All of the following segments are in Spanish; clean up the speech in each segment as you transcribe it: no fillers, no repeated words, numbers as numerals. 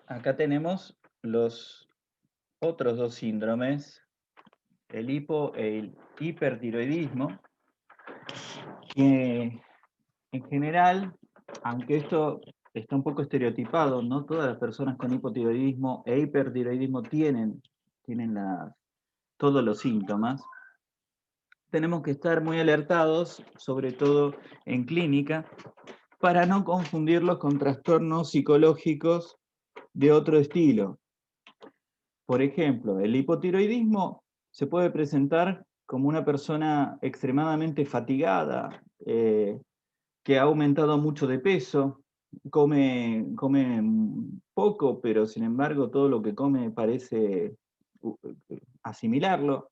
Acá tenemos los otros dos síndromes, el hipo e el hipertiroidismo, que en general, aunque esto está un poco estereotipado, no todas las personas con hipotiroidismo e hipertiroidismo tienen todos los síntomas. Tenemos que estar muy alertados, sobre todo en clínica, para no confundirlos con trastornos psicológicos de otro estilo. Por ejemplo, el hipotiroidismo se puede presentar como una persona extremadamente fatigada, que ha aumentado mucho de peso, come poco, pero sin embargo todo lo que come parece asimilarlo,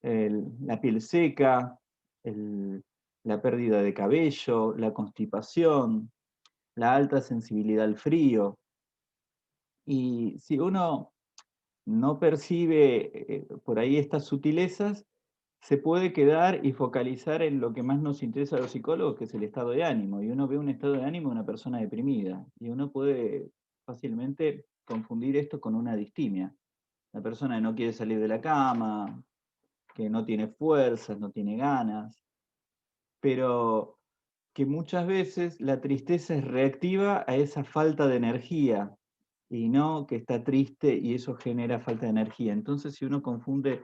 la piel seca, el- la pérdida de cabello, la constipación, la alta sensibilidad al frío. Y si uno no percibe por ahí estas sutilezas, se puede quedar y focalizar en lo que más nos interesa a los psicólogos, que es el estado de ánimo. Y uno ve un estado de ánimo de una persona deprimida. Y uno puede fácilmente confundir esto con una distimia. La persona que no quiere salir de la cama, que no tiene fuerzas, no tiene ganas, pero que muchas veces la tristeza es reactiva a esa falta de energía y no que está triste y eso genera falta de energía. Entonces, si uno confunde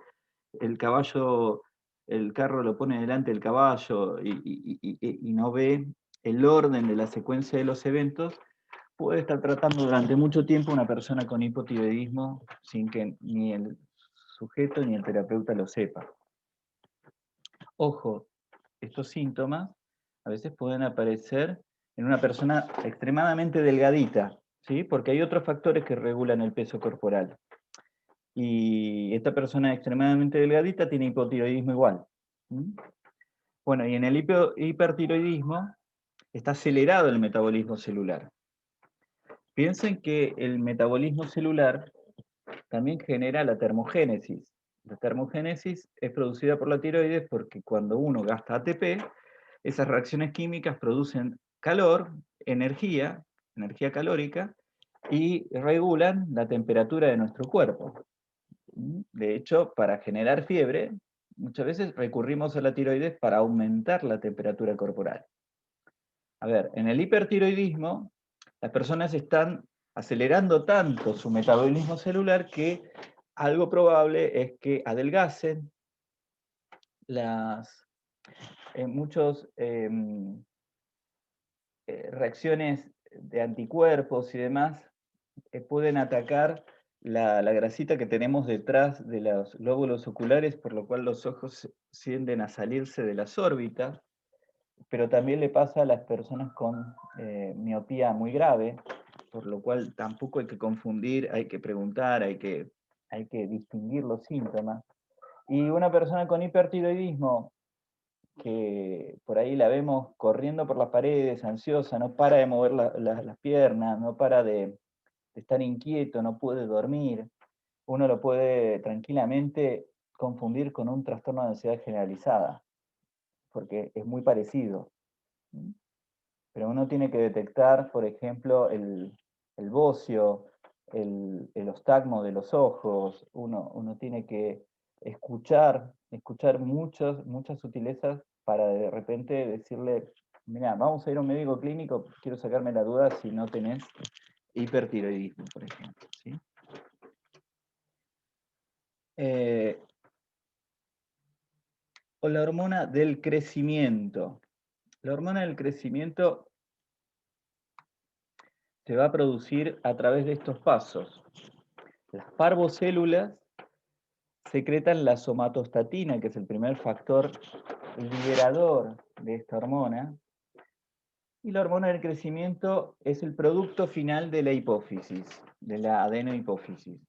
el caballo, el carro lo pone delante del caballo y no ve el orden de la secuencia de los eventos, puede estar tratando durante mucho tiempo una persona con hipotiroidismo sin que ni el sujeto ni el terapeuta lo sepa. Ojo, estos síntomas a veces pueden aparecer en una persona extremadamente delgadita, ¿sí? Porque hay otros factores que regulan el peso corporal. Y esta persona extremadamente delgadita tiene hipotiroidismo igual. ¿Mm? Bueno, y en el hipertiroidismo está acelerado el metabolismo celular. Piensen que el metabolismo celular también genera la termogénesis. La termogénesis es producida por la tiroides porque cuando uno gasta ATP, esas reacciones químicas producen calor, energía calórica, y regulan la temperatura de nuestro cuerpo. De hecho, para generar fiebre, muchas veces recurrimos a la tiroides para aumentar la temperatura corporal. A ver, en el hipertiroidismo, las personas están acelerando tanto su metabolismo celular que algo probable es que adelgacen las muchos reacciones de anticuerpos y demás pueden atacar la grasita que tenemos detrás de los lóbulos oculares, por lo cual los ojos tienden a salirse de las órbitas, pero también le pasa a las personas con miopía muy grave, por lo cual tampoco hay que confundir, hay que preguntar, hay que distinguir los síntomas. Y una persona con hipertiroidismo, que por ahí la vemos corriendo por las paredes, ansiosa, no para de mover las piernas, no para de estar inquieto, no puede dormir, uno lo puede tranquilamente confundir con un trastorno de ansiedad generalizada, porque es muy parecido. ¿Mm? Pero uno tiene que detectar, por ejemplo, el bocio, el ostagmo de los ojos, uno tiene que escuchar muchas sutilezas para de repente decirle, mira, vamos a ir a un médico clínico, quiero sacarme la duda si no tenés hipertiroidismo, por ejemplo, ¿sí? Eh, o la hormona del crecimiento. La hormona del crecimiento se va a producir a través de estos pasos. Las parvocélulas secretan la somatostatina, que es el primer factor liberador de esta hormona, y la hormona del crecimiento es el producto final de la hipófisis, de la adenohipófisis.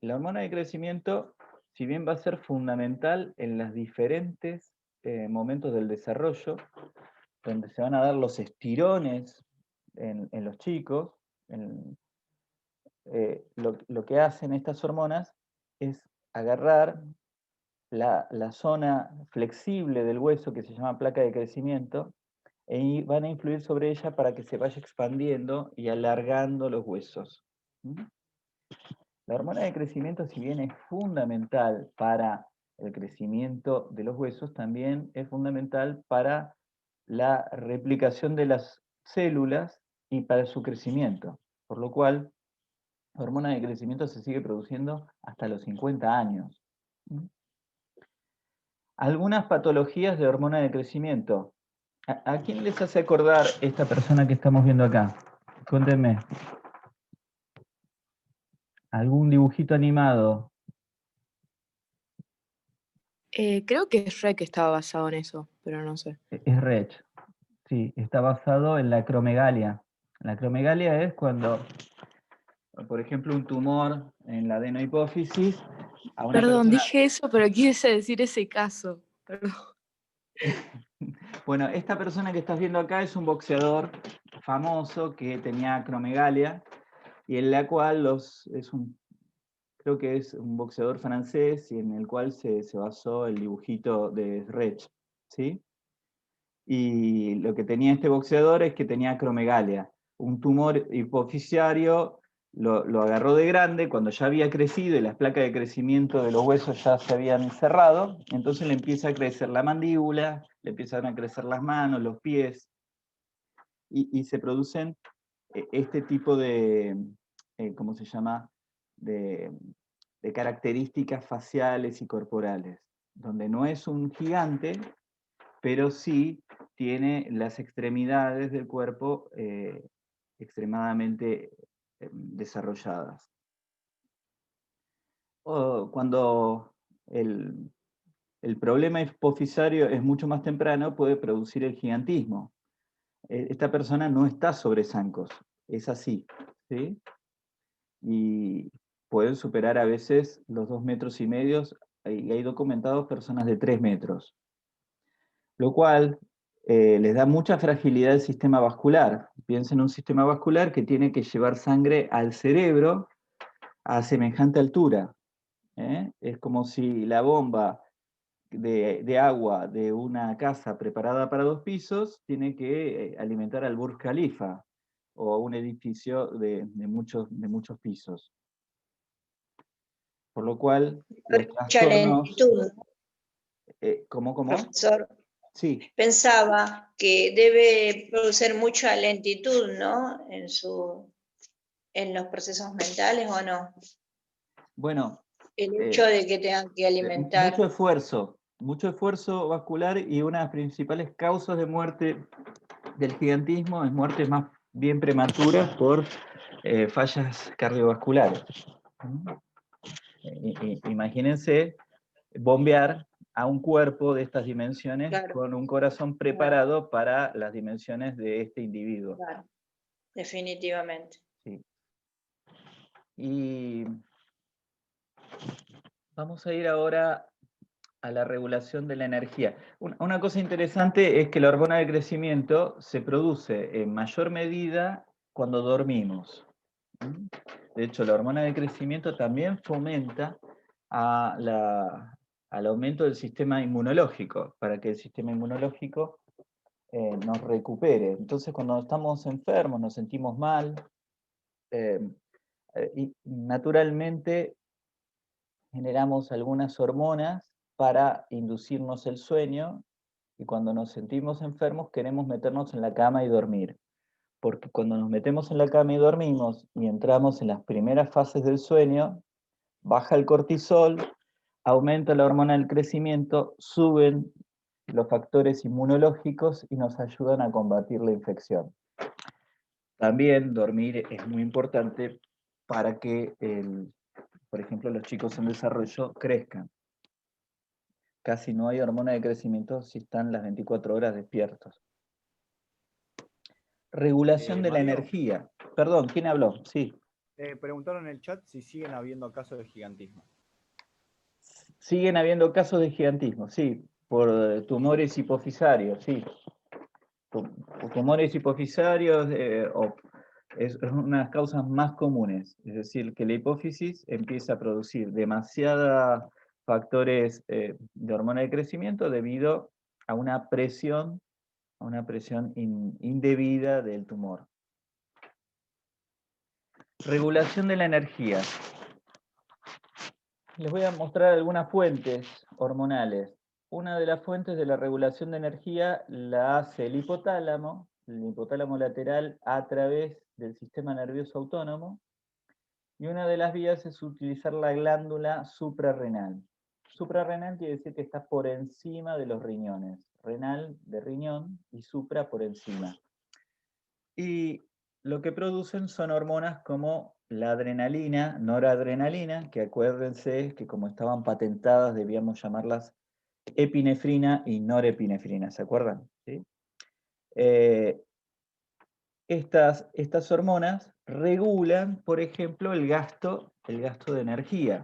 La hormona de crecimiento, si bien va a ser fundamental en los diferentes momentos del desarrollo, donde se van a dar los estirones en los chicos, en, lo que hacen estas hormonas es agarrar la zona flexible del hueso que se llama placa de crecimiento y van a influir sobre ella para que se vaya expandiendo y alargando los huesos. ¿Mm? La hormona de crecimiento, si bien es fundamental para el crecimiento de los huesos, también es fundamental para la replicación de las células y para su crecimiento. Por lo cual, la hormona de crecimiento se sigue produciendo hasta los 50 años. ¿Mm? Algunas patologías de hormona de crecimiento. ¿A quién les hace acordar esta persona que estamos viendo acá? Cuéntenme. ¿Algún dibujito animado? Creo que Shrek estaba basado en eso, pero no sé. Es Rech. Sí, está basado en la acromegalia. La acromegalia es cuando, por ejemplo, un tumor en la adenohipófisis a una Perdón, persona. dije eso, pero quise decir ese caso. Perdón. Bueno, esta persona que estás viendo acá es un boxeador famoso que tenía acromegalia y en la cual creo que es un boxeador francés y en el cual se basó el dibujito de Rech, ¿sí? Y lo que tenía este boxeador es que tenía acromegalia, un tumor hipofisiario, lo agarró de grande, cuando ya había crecido y las placas de crecimiento de los huesos ya se habían cerrado, entonces le empieza a crecer la mandíbula, le empiezan a crecer las manos, los pies, y se producen este tipo de, ¿cómo se llama?, de, de características faciales y corporales, donde no es un gigante, pero sí tiene las extremidades del cuerpo extremadamente desarrolladas. Cuando el problema hipofisario es mucho más temprano, puede producir el gigantismo. Esta persona no está sobre zancos, es así, ¿sí? Y pueden superar a veces los 2,5 metros, y hay documentados personas de 3 metros. Lo cual les da mucha fragilidad al sistema vascular. Piensen en un sistema vascular que tiene que llevar sangre al cerebro a semejante altura. Es como si la bomba de agua de una casa preparada para 2 pisos tiene que alimentar al Burj Khalifa o a un edificio de muchos pisos. Por lo cual, los Mucha trastornos. lentitud, ¿Cómo? profesor. Sí. Pensaba que debe producir mucha lentitud, ¿no? En los procesos mentales, ¿o no? Bueno, El hecho de que tengan que alimentar. mucho esfuerzo vascular, y una de las principales causas de muerte del gigantismo es muertes más bien prematuras por fallas cardiovasculares. Imagínense bombear a un cuerpo de estas dimensiones Claro, con un corazón preparado para las dimensiones de este individuo. claro, definitivamente. Sí. Y vamos a ir ahora a la regulación de la energía. Una cosa interesante es que la hormona de crecimiento se produce en mayor medida cuando dormimos. De hecho, la hormona de crecimiento también fomenta al aumento del sistema inmunológico, para que el sistema inmunológico nos recupere. Entonces, cuando estamos enfermos, nos sentimos mal, y naturalmente generamos algunas hormonas para inducirnos el sueño, y cuando nos sentimos enfermos queremos meternos en la cama y dormir. Porque cuando nos metemos en la cama y dormimos y entramos en las primeras fases del sueño, baja el cortisol, aumenta la hormona del crecimiento, suben los factores inmunológicos y nos ayudan a combatir la infección. También dormir es muy importante para que, por ejemplo, los chicos en desarrollo crezcan. Casi no hay hormona de crecimiento si están las 24 horas despiertos. Regulación de la Mario, energía. Perdón, ¿quién habló? Sí. preguntaron en el chat si siguen habiendo casos de gigantismo. Siguen habiendo casos de gigantismo, sí, por tumores hipofisarios, sí. Tumores hipofisarios es una de las causas más comunes, es decir, que la hipófisis empieza a producir demasiados factores de hormona de crecimiento debido a una presión indebida del tumor. Regulación de la energía. Les voy a mostrar algunas fuentes hormonales. Una de las fuentes de la regulación de energía la hace el hipotálamo lateral a través del sistema nervioso autónomo, y una de las vías es utilizar la glándula suprarrenal. Suprarrenal quiere decir que está por encima de los riñones. Renal de riñón y supra por encima. Y lo que producen son hormonas como la adrenalina, noradrenalina, que acuérdense que como estaban patentadas debíamos llamarlas epinefrina y norepinefrina, ¿se acuerdan? ¿Sí? Estas hormonas regulan, por ejemplo, el gasto de energía.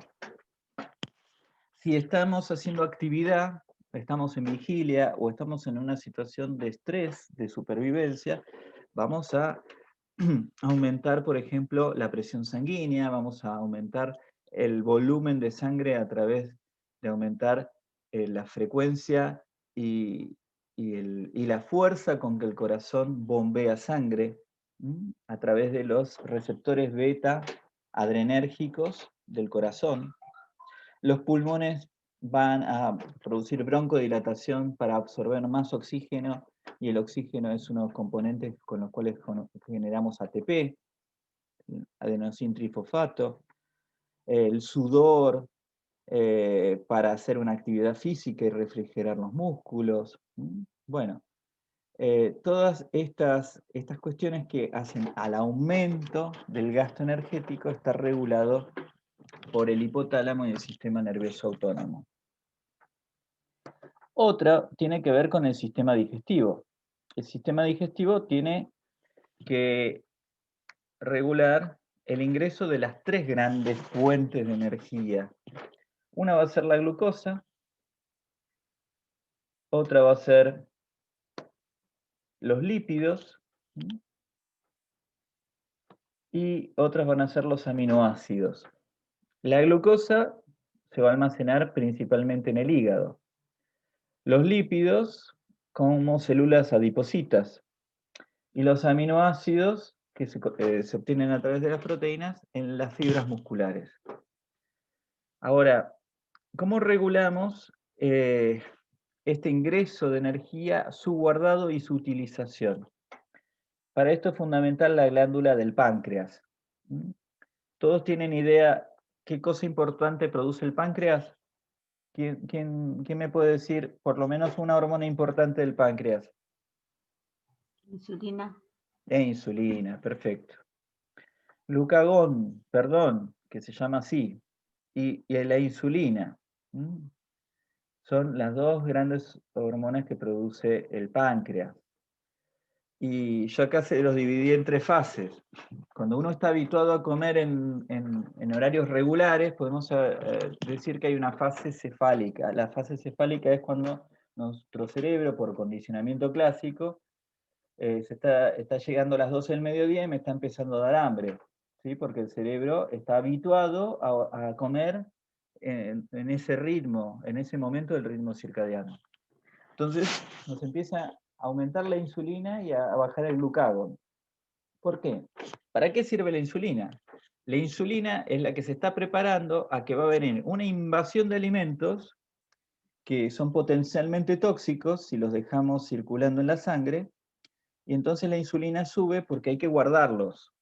Si estamos haciendo actividad, estamos en vigilia o estamos en una situación de estrés, de supervivencia, vamos a aumentar, por ejemplo, la presión sanguínea, vamos a aumentar el volumen de sangre a través de aumentar la frecuencia y la fuerza con que el corazón bombea sangre a través de los receptores beta adrenérgicos del corazón. Los pulmones van a producir broncodilatación para absorber más oxígeno, y el oxígeno es uno de los componentes con los cuales generamos ATP, adenosín trifosfato, el sudor para hacer una actividad física y refrigerar los músculos. Bueno, todas estas cuestiones que hacen al aumento del gasto energético está regulado por el hipotálamo y el sistema nervioso autónomo. Otra tiene que ver con el sistema digestivo. El sistema digestivo tiene que regular el ingreso de las tres grandes fuentes de energía. Una va a ser la glucosa, otra va a ser los lípidos, y otras van a ser los aminoácidos. La glucosa se va a almacenar principalmente en el hígado. Los lípidos como células adipositas, y los aminoácidos que se obtienen a través de las proteínas en las fibras musculares. Ahora, ¿cómo regulamos este ingreso de energía, su guardado y su utilización? Para esto es fundamental la glándula del páncreas. ¿Todos tienen idea qué cosa importante produce el páncreas? ¿Quién me puede decir por lo menos una hormona importante del páncreas? Insulina. Insulina, perfecto. Glucagón, perdón, que se llama así, y la insulina. Son las dos grandes hormonas que produce el páncreas. Y yo acá se los dividí en tres fases. Cuando uno está habituado a comer en horarios regulares, podemos decir que hay una fase cefálica. La fase cefálica es cuando nuestro cerebro, por condicionamiento clásico, está llegando a las 12 del mediodía y me está empezando a dar hambre, ¿sí? Porque el cerebro está habituado a comer en ese ritmo, en ese momento del ritmo circadiano. Entonces nos empieza a aumentar la insulina y a bajar el glucagón. ¿Por qué? ¿Para qué sirve la insulina? La insulina es la que se está preparando a que va a venir una invasión de alimentos que son potencialmente tóxicos si los dejamos circulando en la sangre, y entonces la insulina sube porque hay que guardarlos,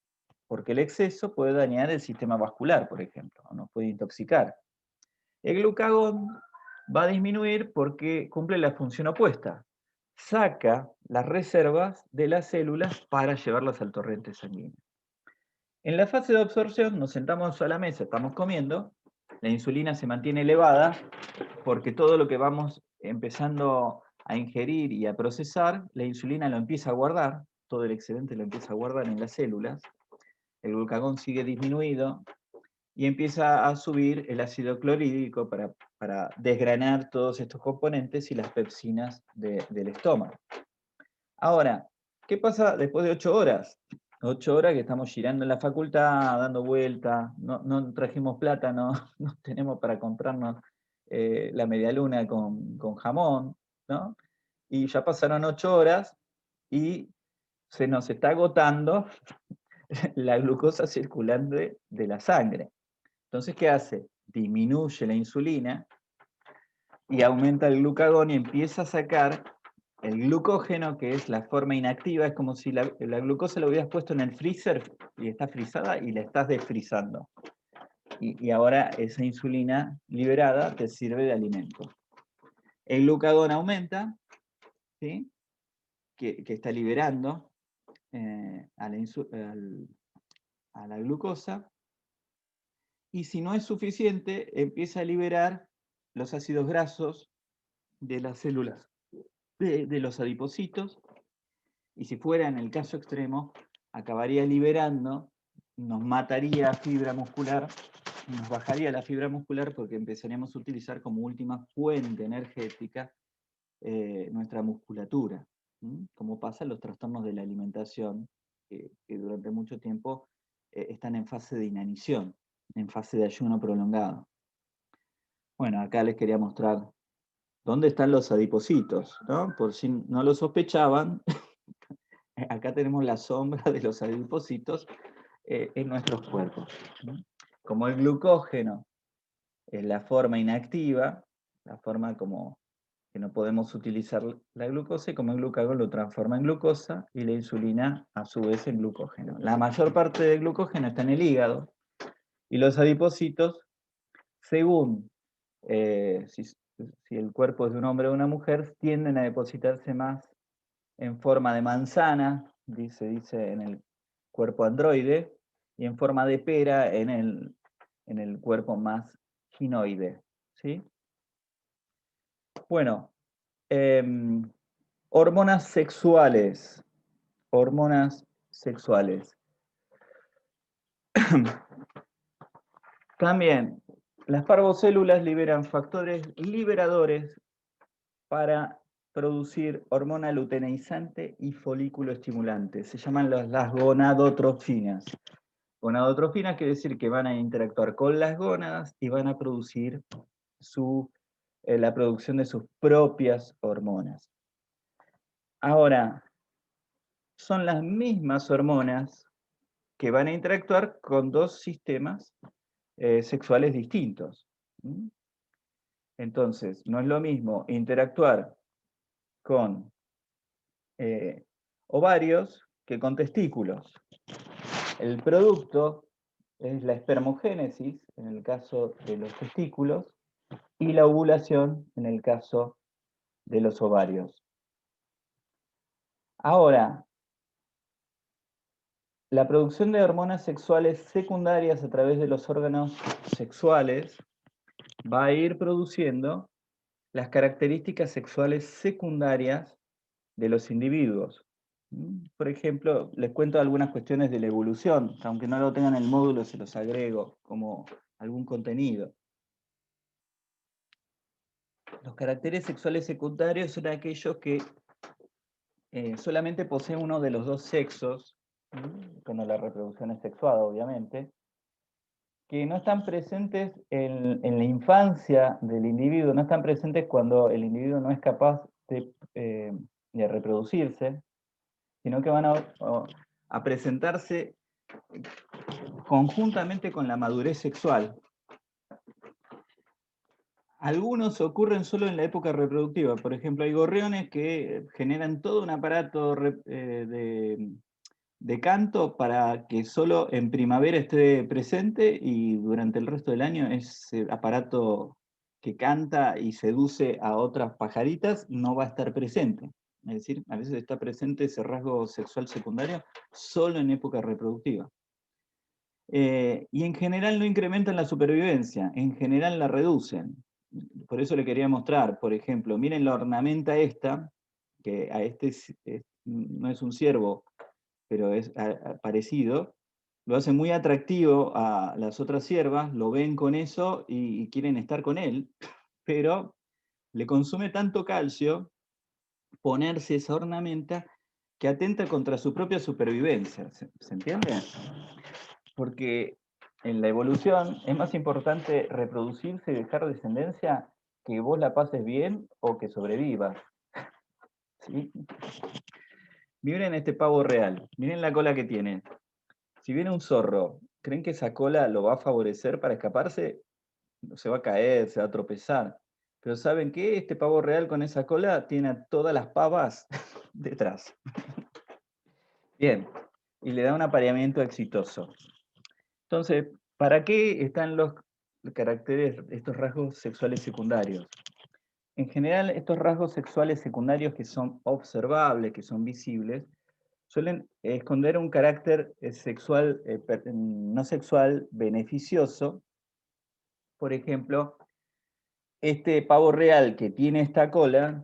porque el exceso puede dañar el sistema vascular, por ejemplo, o nos puede intoxicar. El glucagón va a disminuir porque cumple la función opuesta. Saca las reservas de las células para llevarlas al torrente sanguíneo. En la fase de absorción nos sentamos a la mesa, estamos comiendo, la insulina se mantiene elevada porque todo lo que vamos empezando a ingerir y a procesar, la insulina lo empieza a guardar, todo el excedente lo empieza a guardar en las células, el glucagón sigue disminuido y empieza a subir el ácido clorhídrico para desgranar todos estos componentes y las pepsinas del estómago. Ahora, ¿qué pasa después de 8 horas? 8 horas que estamos girando en la facultad, dando vueltas, no trajimos plata, no tenemos para comprarnos la medialuna con jamón, ¿no? Y ya pasaron 8 horas y se nos está agotando la glucosa circulante de la sangre. Entonces, ¿qué hace? Disminuye la insulina y aumenta el glucagón y empieza a sacar el glucógeno, que es la forma inactiva. Es como si la glucosa la hubieras puesto en el freezer y está frizada y la estás desfrizando. Y ahora esa insulina liberada te sirve de alimento. El glucagón aumenta, ¿sí? que está liberando a la glucosa, y si no es suficiente, empieza a liberar los ácidos grasos de las células de los adipocitos, y si fuera en el caso extremo, acabaría liberando, nos mataría fibra muscular, nos bajaría la fibra muscular porque empezaríamos a utilizar como última fuente energética nuestra musculatura, como pasa en los trastornos de la alimentación, que durante mucho tiempo están en fase de inanición, en fase de ayuno prolongado. Bueno, acá les quería mostrar dónde están los adipocitos, ¿no? Por si no lo sospechaban, acá tenemos la sombra de los adipocitos en nuestros cuerpos. Como el glucógeno es la forma inactiva, la forma como que no podemos utilizar la glucosa, y como el glucagón lo transforma en glucosa y la insulina a su vez en glucógeno. La mayor parte del glucógeno está en el hígado, y los adipocitos, según si el cuerpo es de un hombre o de una mujer, tienden a depositarse más en forma de manzana, dice en el cuerpo androide, y en forma de pera en el cuerpo más ginoide, ¿sí? Bueno, hormonas sexuales. Hormonas sexuales. También, las parvocélulas liberan factores liberadores para producir hormona luteinizante y folículo estimulante. Se llaman las gonadotrofinas. Gonadotrofinas quiere decir que van a interactuar con las gónadas y van a producir la producción de sus propias hormonas. Ahora, son las mismas hormonas que van a interactuar con dos sistemas sexuales distintos. Entonces, no es lo mismo interactuar con ovarios que con testículos. El producto es la espermogénesis, en el caso de los testículos, y la ovulación, en el caso de los ovarios. Ahora, la producción de hormonas sexuales secundarias a través de los órganos sexuales va a ir produciendo las características sexuales secundarias de los individuos. Por ejemplo, les cuento algunas cuestiones de la evolución, aunque no lo tengan en el módulo, se los agrego como algún contenido. Los caracteres sexuales secundarios son aquellos que solamente poseen uno de los dos sexos, cuando la reproducción es sexuada, obviamente, que no están presentes en la infancia del individuo, no están presentes cuando el individuo no es capaz de reproducirse, sino que van a presentarse conjuntamente con la madurez sexual. Algunos ocurren solo en la época reproductiva. Por ejemplo, hay gorriones que generan todo un aparato de canto para que solo en primavera esté presente, y durante el resto del año ese aparato que canta y seduce a otras pajaritas no va a estar presente. Es decir, a veces está presente ese rasgo sexual secundario solo en época reproductiva. Y en general no incrementan la supervivencia, en general la reducen. Por eso le quería mostrar, por ejemplo, miren la ornamenta esta, que a no es un ciervo, pero es parecido, lo hace muy atractivo a las otras ciervas, lo ven con eso y quieren estar con él, pero le consume tanto calcio ponerse esa ornamenta que atenta contra su propia supervivencia. ¿Se entiende? Porque en la evolución es más importante reproducirse y dejar descendencia que vos la pases bien o que sobrevivas. ¿Sí? Miren este pavo real, miren la cola que tiene. Si viene un zorro, ¿creen que esa cola lo va a favorecer para escaparse? Se va a caer, se va a tropezar. Pero ¿saben qué? Este pavo real con esa cola tiene a todas las pavas detrás. Bien, y le da un apareamiento exitoso. Entonces, ¿para qué están los caracteres, estos rasgos sexuales secundarios? En general, estos rasgos sexuales secundarios que son observables, que son visibles, suelen esconder un carácter sexual, no sexual beneficioso. Por ejemplo, este pavo real que tiene esta cola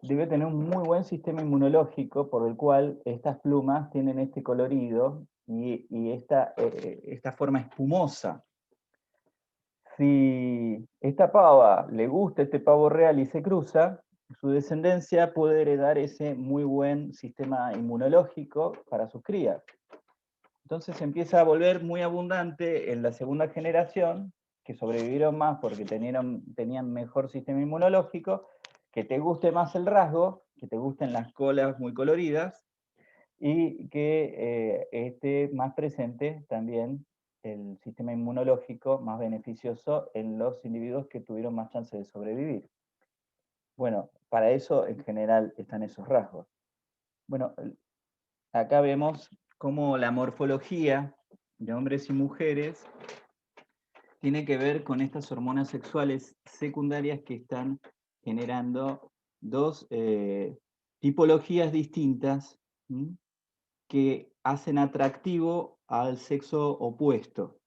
debe tener un muy buen sistema inmunológico por el cual estas plumas tienen este colorido y esta forma espumosa. Si esta pava le gusta este pavo real y se cruza, su descendencia puede heredar ese muy buen sistema inmunológico para sus crías. Entonces se empieza a volver muy abundante en la segunda generación, que sobrevivieron más porque tenían mejor sistema inmunológico, que te guste más el rasgo, que te gusten las colas muy coloridas, y que esté más presente también el sistema inmunológico más beneficioso en los individuos que tuvieron más chance de sobrevivir. Bueno, para eso en general están esos rasgos. Bueno, acá vemos cómo la morfología de hombres y mujeres tiene que ver con estas hormonas sexuales secundarias que están generando dos tipologías distintas, ¿m? Que hacen atractivo al sexo opuesto.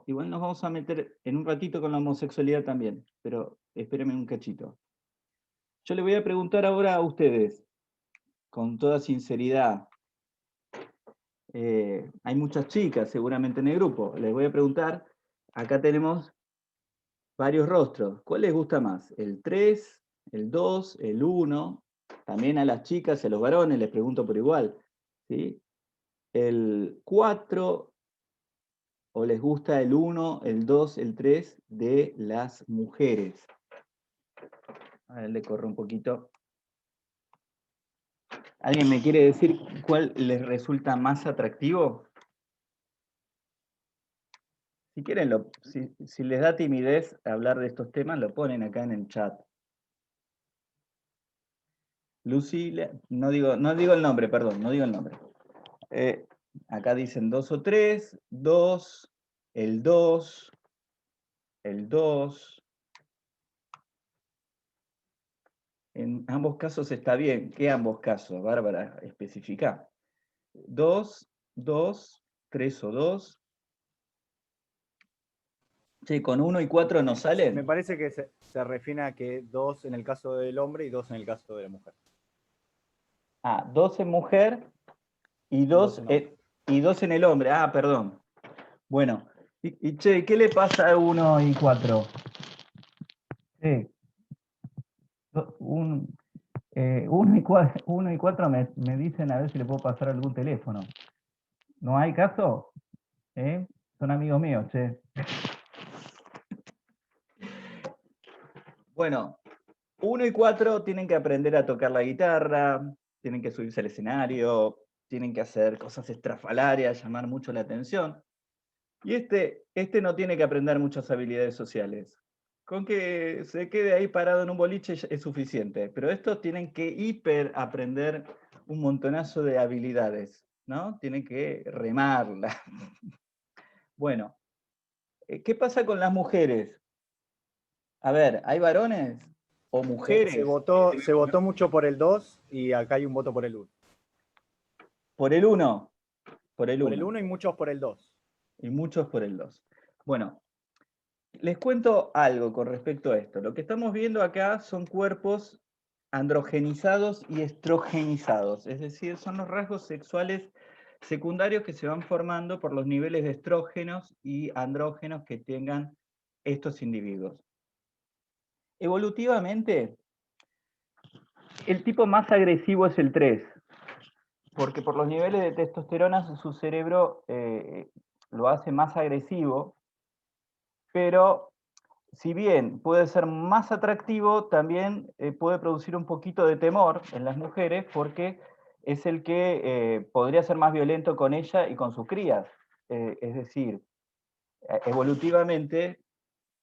Igual nos vamos a meter en un ratito con la homosexualidad también, pero espérenme un cachito. Yo le voy a preguntar ahora a ustedes, con toda sinceridad, hay muchas chicas seguramente en el grupo, les voy a preguntar, acá tenemos varios rostros, ¿cuál les gusta más? ¿El 3, el 2, el 1? También a las chicas y a los varones les pregunto por igual, ¿sí? ¿El 4 o les gusta el 1, el 2, el 3 de las mujeres? A ver, le corro un poquito. ¿Alguien me quiere decir cuál les resulta más atractivo? Si quieren, si les da timidez hablar de estos temas, lo ponen acá en el chat. Lucila, no digo el nombre, perdón, no digo el nombre. Acá dicen 2 o 3, 2, el 2, el 2. En ambos casos está bien. ¿Qué ambos casos? Bárbara, especifica. 2, 2, 3 o 2. Che, con 1 y 4 no Me salen. parece que se refiere a que 2 en el caso del hombre y 2 en el caso de la mujer. Ah, 2 en mujer y 2 en el hombre. Ah, perdón. Bueno, y che, ¿qué le pasa a 1 y 4? Sí. 1 y 4 me dicen a ver si le puedo pasar algún teléfono. ¿No hay caso? Son amigos míos, che. Bueno, 1 y 4 tienen que aprender a tocar la guitarra, tienen que subirse al escenario, tienen que hacer cosas estrafalarias, llamar mucho la atención. Y este no tiene que aprender muchas habilidades sociales. Con que se quede ahí parado en un boliche es suficiente. Pero estos tienen que hiper aprender un montonazo de habilidades, ¿no? Tienen que remarla. Bueno, ¿qué pasa con las mujeres? A ver, ¿hay varones o mujeres? Se votó mucho por el 2 y acá hay un voto por el 1. Por el 1. Por el 1. Por el 1 y muchos por el 2. Y muchos por el 2. Bueno, les cuento algo con respecto a esto. Lo que estamos viendo acá son cuerpos androgenizados y estrogenizados, es decir, son los rasgos sexuales secundarios que se van formando por los niveles de estrógenos y andrógenos que tengan estos individuos. Evolutivamente, el tipo más agresivo es el 3, porque por los niveles de testosterona su cerebro lo hace más agresivo, pero si bien puede ser más atractivo, también puede producir un poquito de temor en las mujeres porque es el que podría ser más violento con ella y con sus crías. Es decir, evolutivamente,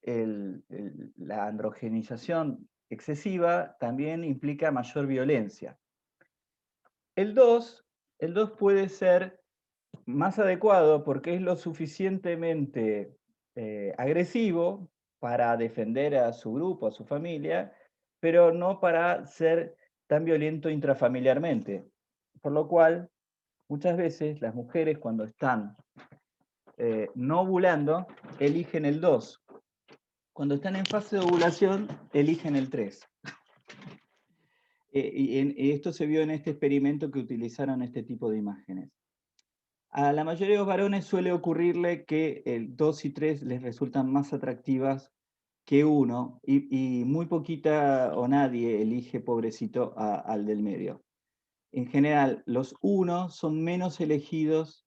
la androgenización excesiva también implica mayor violencia. El 2 puede ser más adecuado porque es lo suficientemente agresivo para defender a su grupo, a su familia, pero no para ser tan violento intrafamiliarmente. Por lo cual, muchas veces las mujeres cuando están no ovulando, eligen el 2. Cuando están en fase de ovulación, eligen el 3. Y esto se vio en este experimento que utilizaron este tipo de imágenes. A la mayoría de los varones suele ocurrirle que el 2 y 3 les resultan más atractivas que 1, y muy poquita o nadie elige, pobrecito, al del medio. En general, los 1 son menos elegidos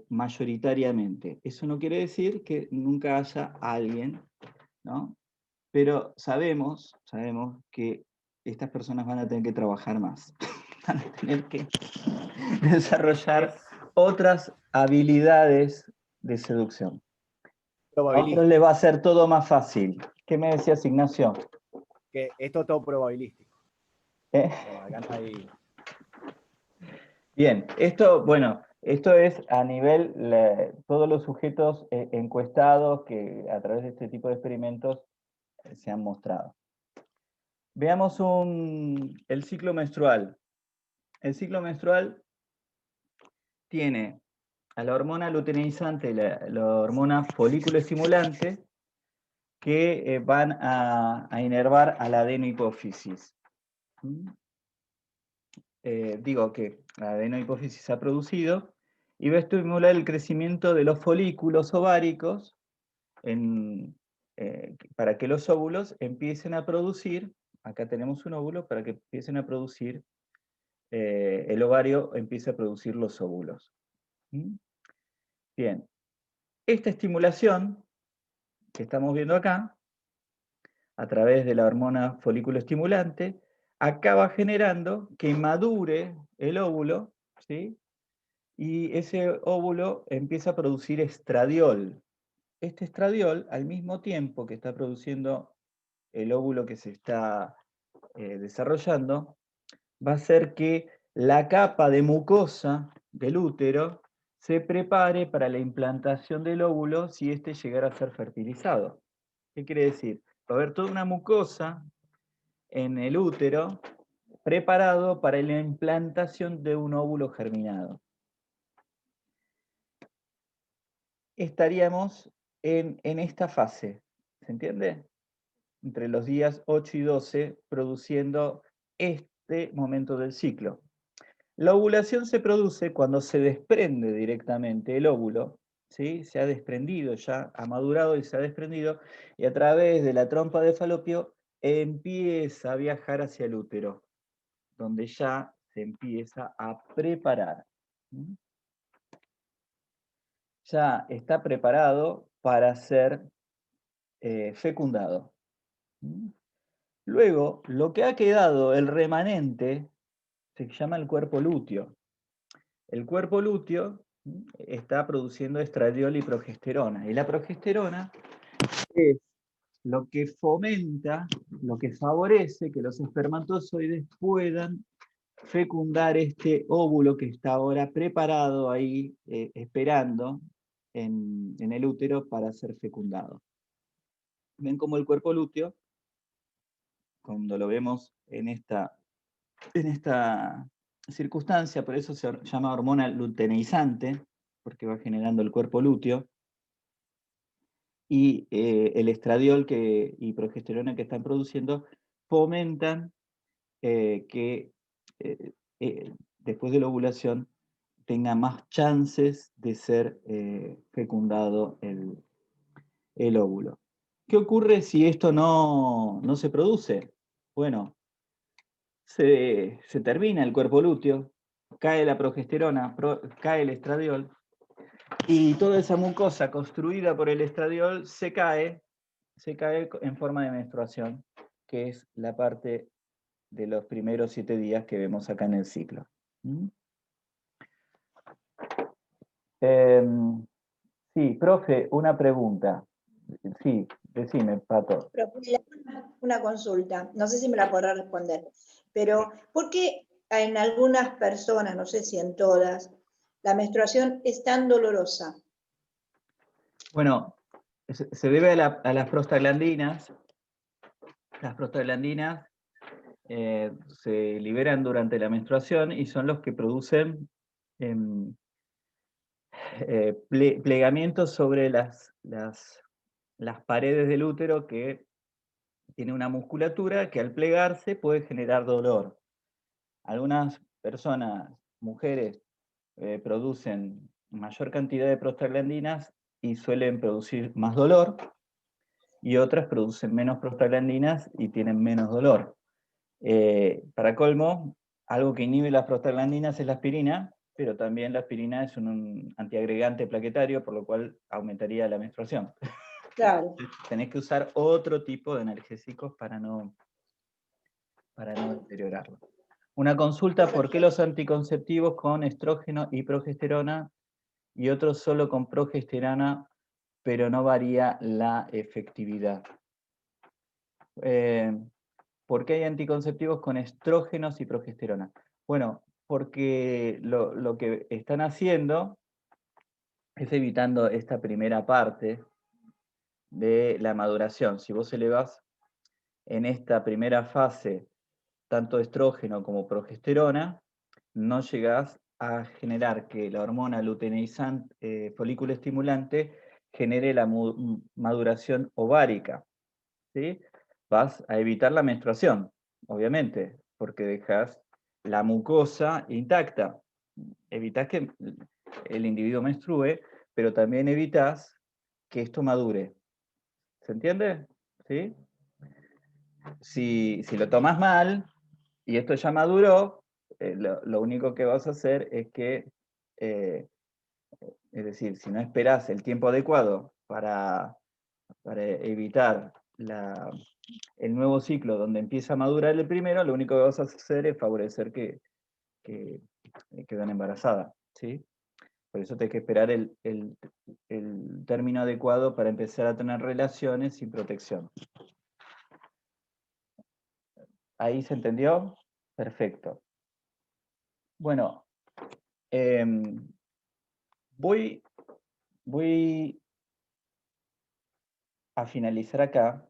mayoritariamente. Eso no quiere decir que nunca haya alguien, ¿no? Pero sabemos que estas personas van a tener que trabajar más. Van a tener que desarrollar otras habilidades de seducción. A Probabilístico. otros les va a ser todo más fácil. ¿Qué me decías, Ignacio? Que esto es todo probabilístico. ¿Eh? No, acá no hay... Bien, esto es a nivel, todos los sujetos encuestados que a través de este tipo de experimentos se han mostrado. Veamos el ciclo menstrual. El ciclo menstrual tiene a la hormona luteinizante, la hormona folículo estimulante, que van a inervar a la adenohipófisis. Digo que la adenohipófisis se ha producido y va a estimular el crecimiento de los folículos ováricos para que los óvulos empiecen a producir, acá tenemos un óvulo, para que empiecen a producir, el ovario empiece a producir los óvulos. Bien, esta estimulación que estamos viendo acá, a través de la hormona folículo estimulante, acaba generando que madure el óvulo, ¿sí? Y ese óvulo empieza a producir estradiol. Este estradiol, al mismo tiempo que está produciendo el óvulo que se está desarrollando, va a hacer que la capa de mucosa del útero se prepare para la implantación del óvulo si éste llegara a ser fertilizado. ¿Qué quiere decir? Va a haber toda una mucosa en el útero preparado para la implantación de un óvulo germinado. Estaríamos en esta fase, ¿se entiende? Entre los días 8 y 12, produciendo este momento del ciclo. La ovulación se produce cuando se desprende directamente el óvulo, ¿sí? Se ha desprendido ya, ha madurado y se ha desprendido, y a través de la trompa de Falopio empieza a viajar hacia el útero, donde ya se empieza a preparar. Ya está preparado para ser fecundado. Luego, lo que ha quedado, el remanente, se llama el cuerpo lúteo. El cuerpo lúteo está produciendo estradiol y progesterona. Y la progesterona es lo que fomenta, lo que favorece que los espermatozoides puedan fecundar este óvulo que está ahora preparado ahí, esperando en el útero para ser fecundado. Ven cómo el cuerpo lúteo, cuando lo vemos en esta circunstancia, por eso se llama hormona luteinizante, porque va generando el cuerpo lúteo, y el estradiol y progesterona que están produciendo fomentan que después de la ovulación tenga más chances de ser fecundado el óvulo. ¿Qué ocurre si esto no se produce? Bueno, se termina el cuerpo lúteo, cae la progesterona, cae el estradiol, y toda esa mucosa construida por el estradiol se cae en forma de menstruación, que es la parte de los primeros 7 días que vemos acá en el ciclo. ¿Mm? Sí, profe, una pregunta. Sí, decime, Pato. Pero una consulta, no sé si me la podrá responder, pero ¿por qué en algunas personas, no sé si en todas, la menstruación es tan dolorosa? Bueno, se debe a las prostaglandinas. Las prostaglandinas se liberan durante la menstruación y son los que producen plegamientos sobre las paredes del útero, que tiene una musculatura que al plegarse puede generar dolor. Algunas personas, mujeres, producen mayor cantidad de prostaglandinas y suelen producir más dolor, y otras producen menos prostaglandinas y tienen menos dolor. Para colmo, algo que inhibe las prostaglandinas es la aspirina, pero también la aspirina es un antiagregante plaquetario, por lo cual aumentaría la menstruación. Claro. Tenés que usar otro tipo de analgésicos para no deteriorarlo. Una consulta: ¿por qué los anticonceptivos con estrógeno y progesterona y otros solo con progesterona, pero no varía la efectividad? ¿Por qué hay anticonceptivos con estrógenos y progesterona? Bueno, porque lo que están haciendo es evitando esta primera parte de la maduración. Si vos elevás en esta primera fase tanto estrógeno como progesterona, no llegás a generar que la hormona luteinizante, folículo estimulante, genere la maduración ovárica, ¿sí? Vas a evitar la menstruación, obviamente, porque dejas la mucosa intacta. Evitas que el individuo menstrue, pero también evitas que esto madure. ¿Se entiende? ¿Sí? Si lo tomas mal y esto ya maduró, lo único que vas a hacer es que, es decir, si no esperás el tiempo adecuado para evitar el nuevo ciclo donde empieza a madurar el primero, lo único que vas a hacer es favorecer que queden embarazadas, ¿sí? Por eso tenés que esperar el término adecuado para empezar a tener relaciones sin protección. ¿Ahí se entendió? Perfecto. Bueno, voy a finalizar acá.